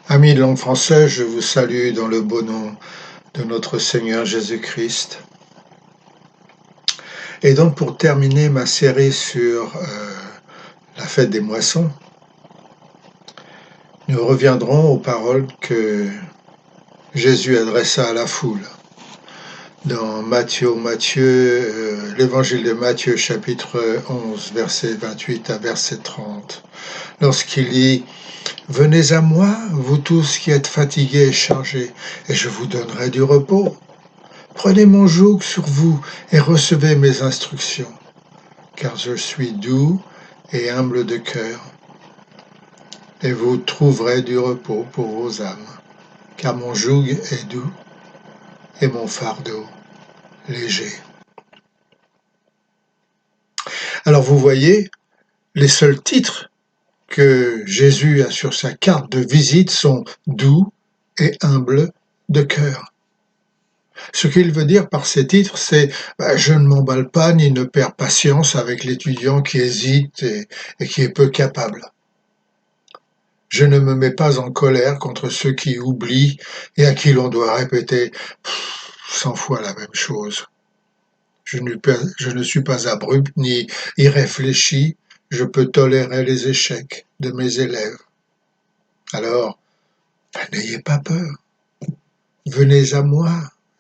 Amis de langue française, je vous salue dans le beau nom de notre Seigneur Jésus-Christ. Et donc pour terminer ma série sur la fête des moissons, nous reviendrons aux paroles que Jésus adressa à la foule. Dans l'évangile de Matthieu chapitre 11, verset 28 à verset 30, lorsqu'il dit « Venez à moi, vous tous qui êtes fatigués et chargés, et je vous donnerai du repos. Prenez mon joug sur vous et recevez mes instructions, car je suis doux et humble de cœur, et vous trouverez du repos pour vos âmes, car mon joug est doux et mon fardeau léger. » Alors vous voyez, les seuls titres que Jésus a sur sa carte de visite sont doux et humble de cœur. Ce qu'il veut dire par ces titres, c'est je ne m'emballe pas ni ne perds patience avec l'étudiant qui hésite et qui est peu capable. Je ne me mets pas en colère contre ceux qui oublient et à qui l'on doit répéter 100 fois la même chose. Je ne suis pas abrupt ni irréfléchi, je peux tolérer les échecs de mes élèves. Alors, n'ayez pas peur. Venez à moi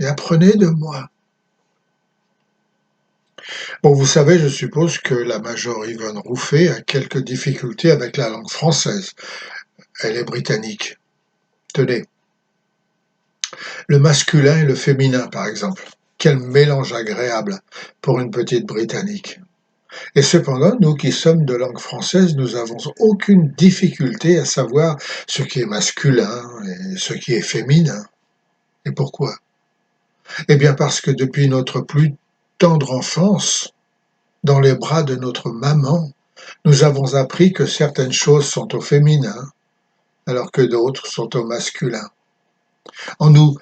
et apprenez de moi. Bon, vous savez, je suppose que la Major Yvonne Rouffet a quelques difficultés avec la langue française. Elle est britannique. Tenez, le masculin et le féminin, par exemple. Quel mélange agréable pour une petite Britannique. Et cependant, nous qui sommes de langue française, nous n'avons aucune difficulté à savoir ce qui est masculin et ce qui est féminin. Et pourquoi? Eh bien parce que depuis notre plus tendre enfance, dans les bras de notre maman, nous avons appris que certaines choses sont au féminin, alors que d'autres sont au masculin. En nous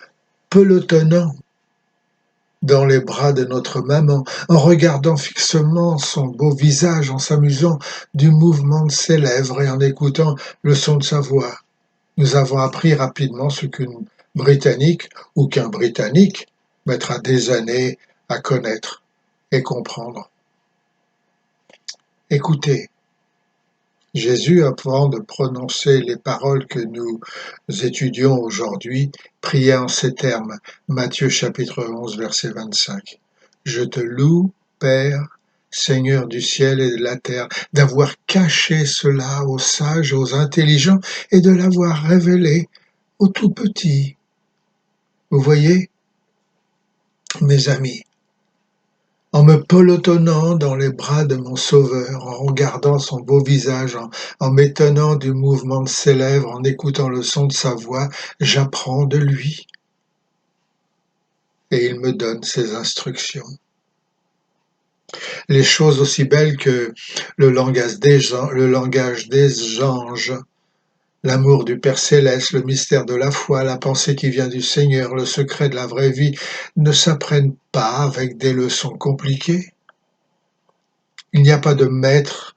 pelotonnant dans les bras de notre maman, en regardant fixement son beau visage, en s'amusant du mouvement de ses lèvres et en écoutant le son de sa voix, nous avons appris rapidement ce qu'une Britannique ou qu'un Britannique mettra des années à connaître et comprendre. Écoutez, Jésus, avant de prononcer les paroles que nous étudions aujourd'hui, pria en ces termes, Matthieu chapitre 11, verset 25. « Je te loue, Père, Seigneur du ciel et de la terre, d'avoir caché cela aux sages et aux intelligents et de l'avoir révélé aux tout petits. » Vous voyez, mes amis, en me pelotonnant dans les bras de mon Sauveur, en regardant son beau visage, en m'étonnant du mouvement de ses lèvres, en écoutant le son de sa voix, j'apprends de lui. Et il me donne ses instructions. Les choses aussi belles que le langage des anges, l'amour du Père céleste, le mystère de la foi, la pensée qui vient du Seigneur, le secret de la vraie vie, ne s'apprennent pas avec des leçons compliquées. Il n'y a pas de maître,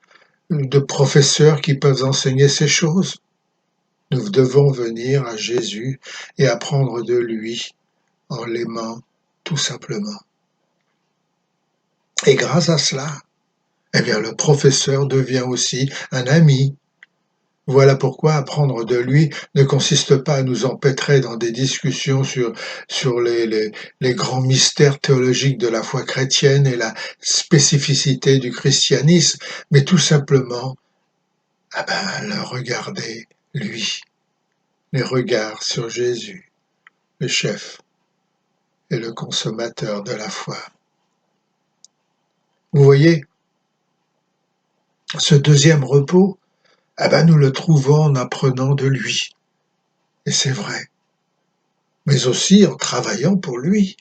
de professeurs qui peuvent enseigner ces choses. Nous devons venir à Jésus et apprendre de lui en l'aimant tout simplement. Et grâce à cela, eh bien, le professeur devient aussi un ami. Voilà pourquoi apprendre de lui ne consiste pas à nous empêtrer dans des discussions sur les grands mystères théologiques de la foi chrétienne et la spécificité du christianisme, mais tout simplement le regarder, lui, les regards sur Jésus, le chef et le consommateur de la foi. Vous voyez, ce deuxième repos, nous le trouvons en apprenant de lui. Et c'est vrai. Mais aussi en travaillant pour lui.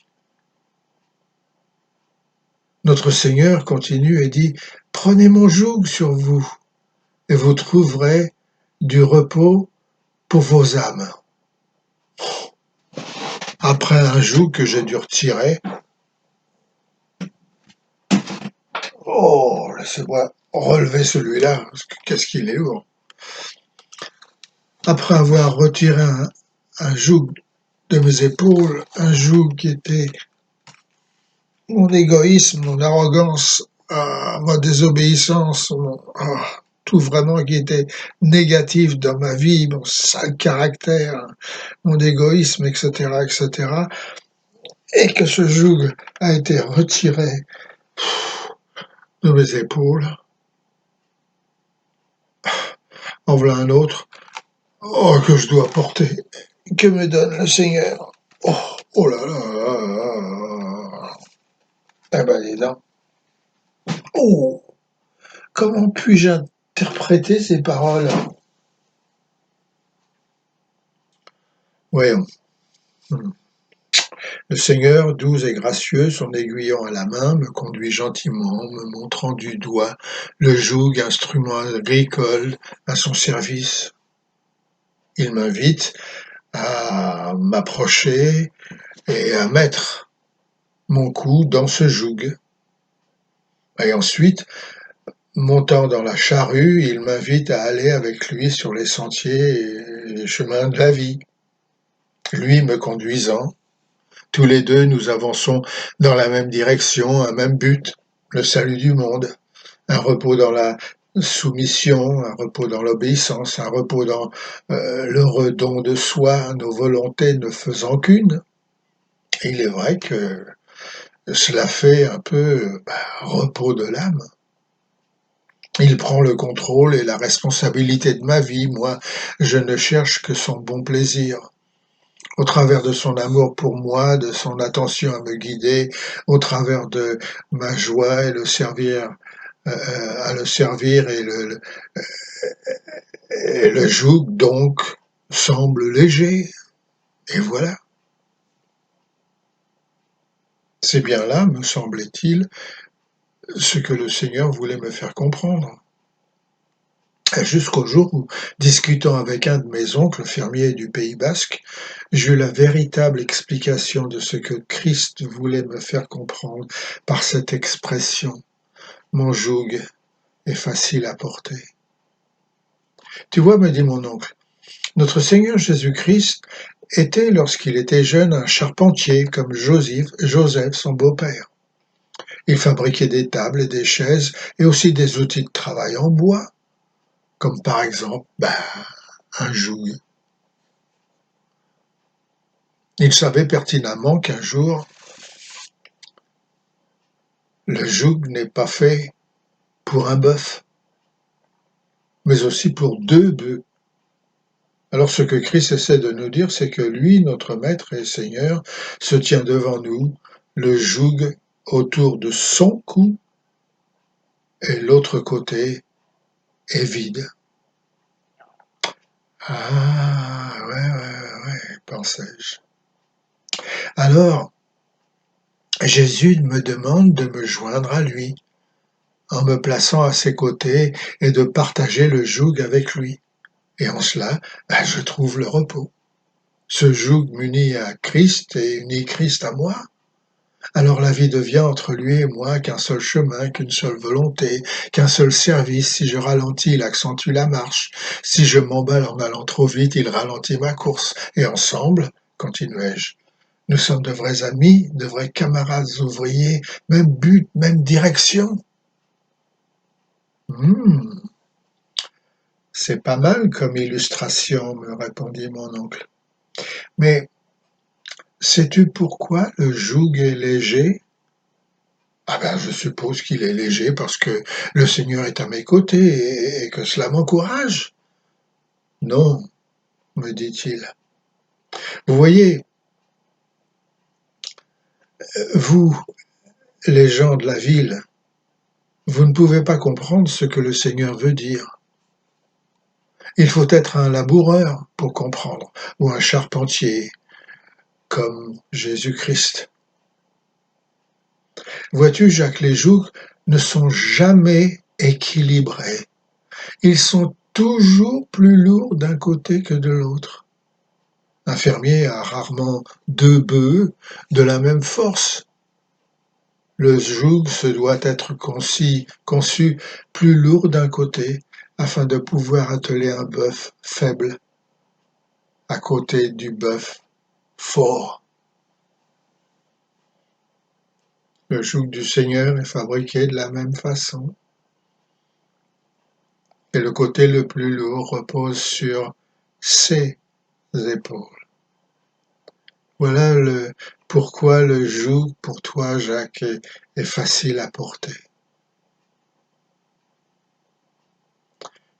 Notre Seigneur continue et dit « Prenez mon joug sur vous, et vous trouverez du repos pour vos âmes. » Après un joug que j'ai dû retirer, laissez-moi relever celui-là, parce que qu'est-ce qu'il est lourd. Après avoir retiré un joug de mes épaules, un joug qui était mon égoïsme, mon arrogance, ma désobéissance, tout vraiment qui était négatif dans ma vie, mon sale caractère, mon égoïsme, etc., etc., et que ce joug a été retiré de mes épaules, en voilà un autre, que je dois porter, que me donne le Seigneur. Oh, oh là là, eh ben dis donc. Oh, comment puis-je interpréter ces paroles? Voyons. Le Seigneur, doux et gracieux, son aiguillon à la main, me conduit gentiment, me montrant du doigt le joug, instrument agricole, à son service. Il m'invite à m'approcher et à mettre mon cou dans ce joug. Et ensuite, montant dans la charrue, il m'invite à aller avec lui sur les sentiers et les chemins de la vie. Lui me conduisant, tous les deux nous avançons dans la même direction, un même but, le salut du monde, un repos dans la soumission, un repos dans l'obéissance, un repos dans le redon de soi, nos volontés ne faisant qu'une. Et il est vrai que cela fait un peu repos de l'âme. Il prend le contrôle et la responsabilité de ma vie. Moi, je ne cherche que son bon plaisir. Au travers de son amour pour moi, de son attention à me guider, au travers de ma joie à le servir et le joug donc semble léger. Et voilà. C'est bien là, me semblait-il, ce que le Seigneur voulait me faire comprendre. Jusqu'au jour où, discutant avec un de mes oncles, fermier du Pays basque, j'eus la véritable explication de ce que Christ voulait me faire comprendre par cette expression. Mon joug est facile à porter. Tu vois, me dit mon oncle, notre Seigneur Jésus-Christ était, lorsqu'il était jeune, un charpentier comme Joseph, son beau-père. Il fabriquait des tables et des chaises et aussi des outils de travail en bois, comme par exemple un joug. Il savait pertinemment qu'un jour, le joug n'est pas fait pour un bœuf, mais aussi pour deux bœufs. Alors ce que Christ essaie de nous dire, c'est que lui, notre Maître et Seigneur, se tient devant nous, le joug autour de son cou, et l'autre côté est vide. Ah, ouais, pensais-je. Alors, Jésus me demande de me joindre à lui, en me plaçant à ses côtés et de partager le joug avec lui. Et en cela, je trouve le repos. Ce joug m'unit à Christ et unit Christ à moi. Alors la vie devient entre lui et moi qu'un seul chemin, qu'une seule volonté, qu'un seul service. Si je ralentis, il accentue la marche. Si je m'emballe en allant trop vite, il ralentit ma course. Et ensemble, continuai-je, nous sommes de vrais amis, de vrais camarades ouvriers, même but, même direction. C'est pas mal comme illustration, me répondit mon oncle. Mais sais-tu pourquoi le joug est léger? Je suppose qu'il est léger parce que le Seigneur est à mes côtés et que cela m'encourage. Non, me dit-il. Vous voyez, vous, les gens de la ville, vous ne pouvez pas comprendre ce que le Seigneur veut dire. Il faut être un laboureur pour comprendre, ou un charpentier, comme Jésus-Christ. Vois-tu, Jacques, les jougs ne sont jamais équilibrés. Ils sont toujours plus lourds d'un côté que de l'autre. Un fermier a rarement deux bœufs de la même force. Le joug se doit être conçu plus lourd d'un côté afin de pouvoir atteler un bœuf faible. à côté du bœuf fort. Le joug du Seigneur est fabriqué de la même façon, et le côté le plus lourd repose sur ses épaules. Voilà pourquoi le joug pour toi, Jacques, est facile à porter.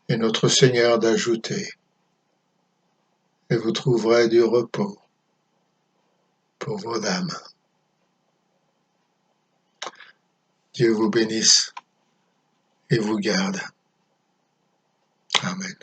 Et notre Seigneur d'ajouter, et vous trouverez du repos pour vos âmes. Dieu vous bénisse et vous garde. Amen.